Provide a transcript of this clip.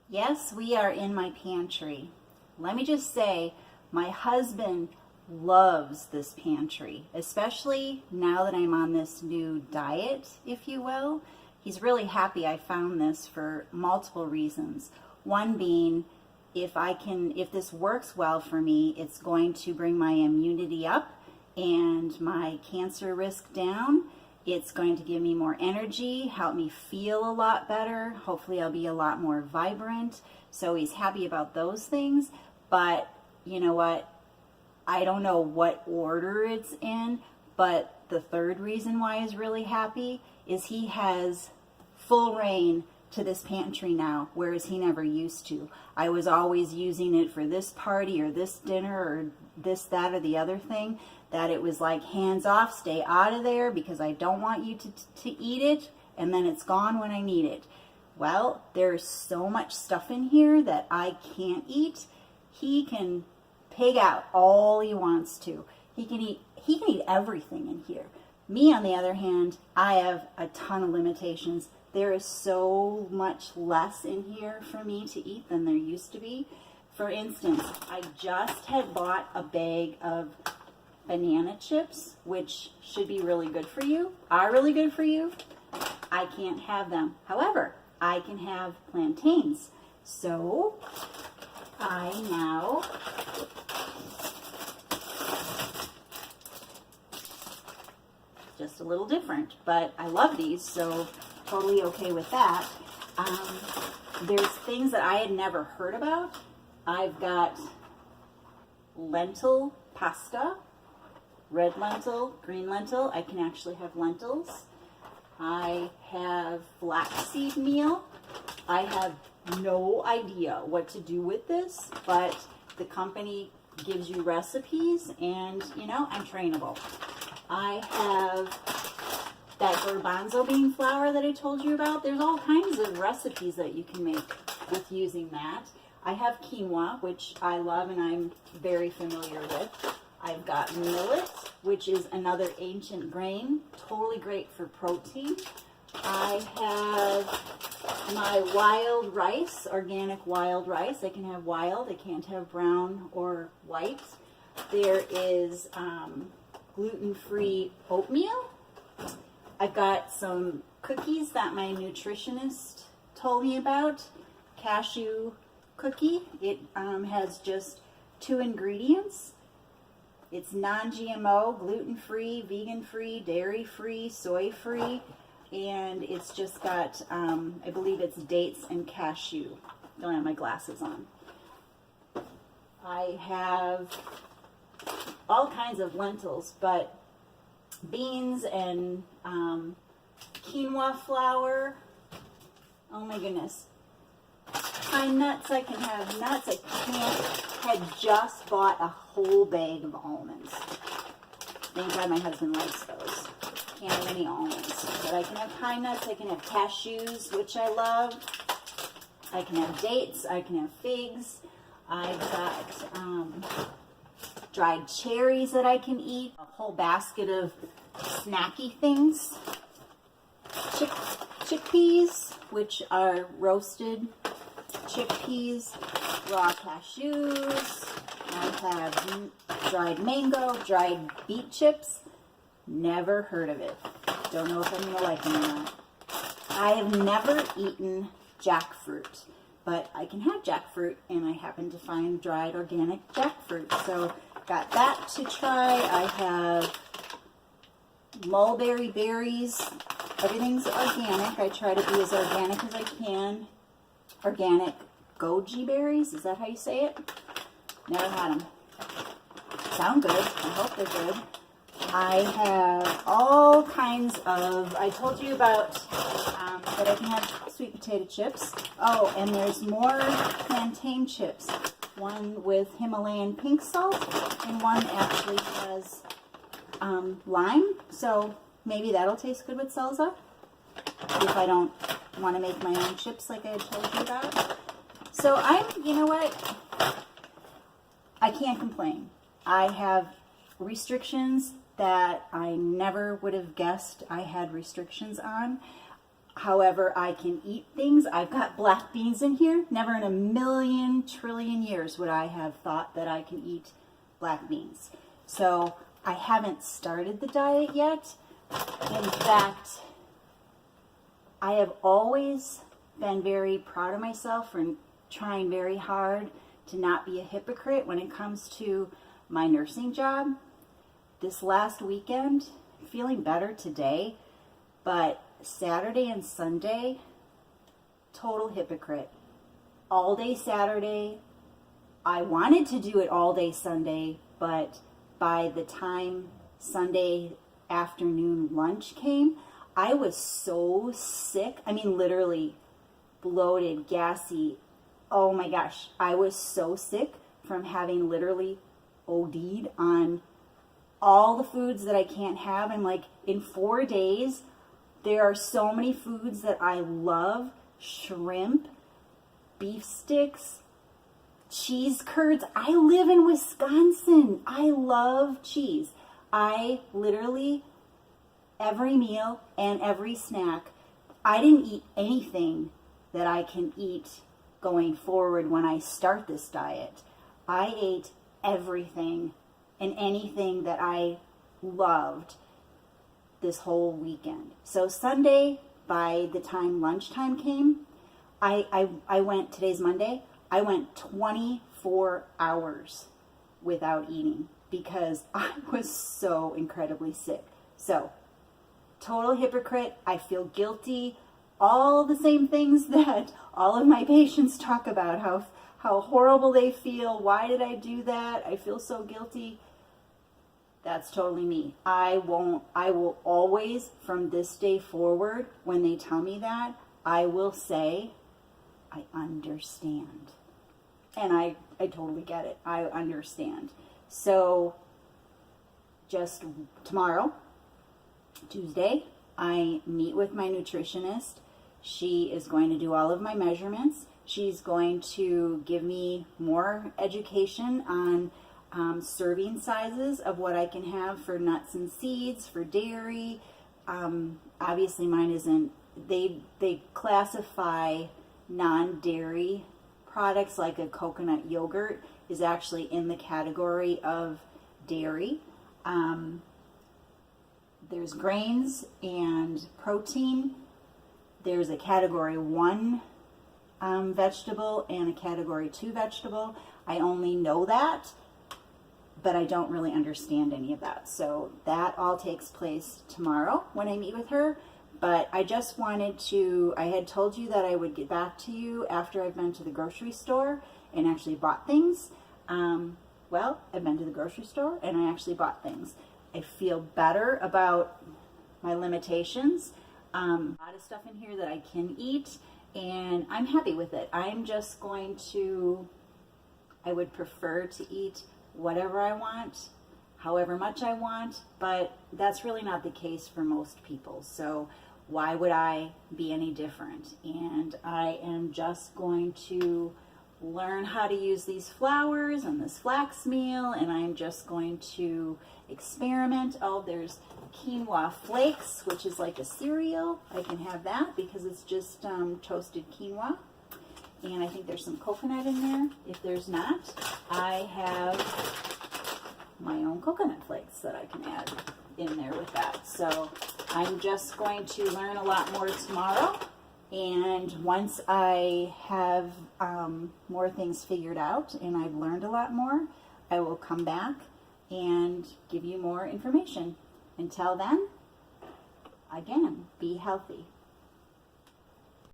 Yes, we are in my pantry. Let me just say, my husband loves this pantry, especially now that I'm on this new diet, if you will. He's really happy I found this for multiple reasons. One being, if this works well for me, it's going to bring my immunity up and my cancer risk down. It's going to give me more energy, help me feel a lot better. Hopefully I'll be a lot more vibrant. So he's happy about those things. But you know what? I don't know what order it's in, but the third reason why he's really happy is he has full reign to this pantry now, whereas he never used to. I was always using it for this party or this dinner or this, that, or the other thing, that it was like hands off, stay out of there because I don't want you to eat it, and then it's gone when I need it. Well, there's so much stuff in here that I can't eat. He can pig out all he wants to. He can eat everything in here. Me, on the other hand, I have a ton of limitations. There is so much less in here for me to eat than there used to be. For instance, I just had bought a bag of banana chips, which should be really good for you, are really good for you. I can't have them. However, I can have plantains. So I now just a little different, but I love these, so totally okay with that. There's things that I had never heard about. I've got lentil pasta, red lentil, green lentil. I can actually have lentils. I have flaxseed meal. I have no idea what to do with this, but the company gives you recipes and, you know, I'm trainable. I have that garbanzo bean flour that I told you about. There's all kinds of recipes that you can make with using that. I have quinoa, which I love and I'm very familiar with. I've got millet, which is another ancient grain, totally great for protein. I have my wild rice, organic wild rice. I can have wild, I can't have brown or white. There is gluten-free oatmeal. I've got some cookies that my nutritionist told me about. Cashew cookie. It has just 2 ingredients. It's non-GMO, gluten-free, vegan-free, dairy-free, soy-free, and it's just got, I believe it's dates and cashew. Don't have my glasses on. I have all kinds of lentils, but beans and quinoa flour. Oh my goodness. Pine nuts, I can have nuts. I can't. Had just bought a whole bag of almonds. Thank God my husband likes those. Can't have any almonds. But I can have pine nuts, I can have cashews, which I love. I can have dates, I can have figs. I've got dried cherries that I can eat. A whole basket of snacky things. Chickpeas, which are roasted chickpeas, raw cashews. I have dried mango, dried beet chips. Never heard of it. Don't know if I'm going to like them or not. I have never eaten jackfruit, but I can have jackfruit, and I happen to find dried organic jackfruit. So got that to try. I have mulberry berries. Everything's organic. I try to be as organic as I can. Organic goji berries, is that how you say it? Never had them. Sound good. I hope they're good. I have all kinds of, I told you about that I can have sweet potato chips. Oh, and there's more plantain chips. One with Himalayan pink salt, and one actually has lime. So maybe that'll taste good with salsa if I don't want to make my own chips like I had told you about. So you know what? I can't complain. I have restrictions that I never would have guessed I had restrictions on. However, I can eat things. I've got black beans in here. Never in a million trillion years would I have thought that I can eat black beans. So I haven't started the diet yet. In fact, I have always been very proud of myself for trying very hard to not be a hypocrite when it comes to my nursing job. This last weekend, feeling better today, but Saturday and Sunday, total hypocrite. All day Saturday, I wanted to do it all day Sunday, but by the time Sunday afternoon lunch came, I was so sick. I mean, literally bloated, gassy. Oh my gosh, I was so sick from having literally OD'd on all the foods that I can't have. And like in 4 days, there are so many foods that I love. Shrimp, beef sticks, cheese curds. I live in Wisconsin. I love cheese. I literally, every meal and every snack, I didn't eat anything that I can eat going forward when I start this diet. I ate everything and anything that I loved this whole weekend. So Sunday, by the time lunchtime came, I went, today's Monday, I went 24 hours without eating because I was so incredibly sick. So, total hypocrite. I feel guilty. All the same things that all of my patients talk about, how horrible they feel. Why did I do that? I feel so guilty. That's totally me. I will always, from this day forward, when they tell me that, I will say, I understand. And I totally get it. I understand. So, just tomorrow, Tuesday, I meet with my nutritionist. She is going to do all of my measurements. She's going to give me more education on serving sizes of what I can have for nuts and seeds, for dairy. Obviously mine isn't, they classify non-dairy products like a coconut yogurt is actually in the category of dairy. There's grains and protein. There's a category 1 vegetable and a category 2 vegetable. I only know that, but I don't really understand any of that. So that all takes place tomorrow when I meet with her. But I just wanted to, I had told you that I would get back to you after I've been to the grocery store and actually bought things. Well, I've been to the grocery store and I actually bought things. I feel better about my limitations. A lot of stuff in here that I can eat, and I'm happy with it. I'm just going to, I would prefer to eat whatever I want, however much I want, but that's really not the case for most people. So why would I be any different? And I am just going to learn how to use these flours and this flax meal, and I'm just going to experiment. Oh, there's quinoa flakes, which is like a cereal. I can have that because it's just toasted quinoa. And I think there's some coconut in there. If there's not, I have my own coconut flakes that I can add in there with that. So I'm just going to learn a lot more tomorrow. And once I have more things figured out and I've learned a lot more, I will come back and give you more information. Until then, again, be healthy.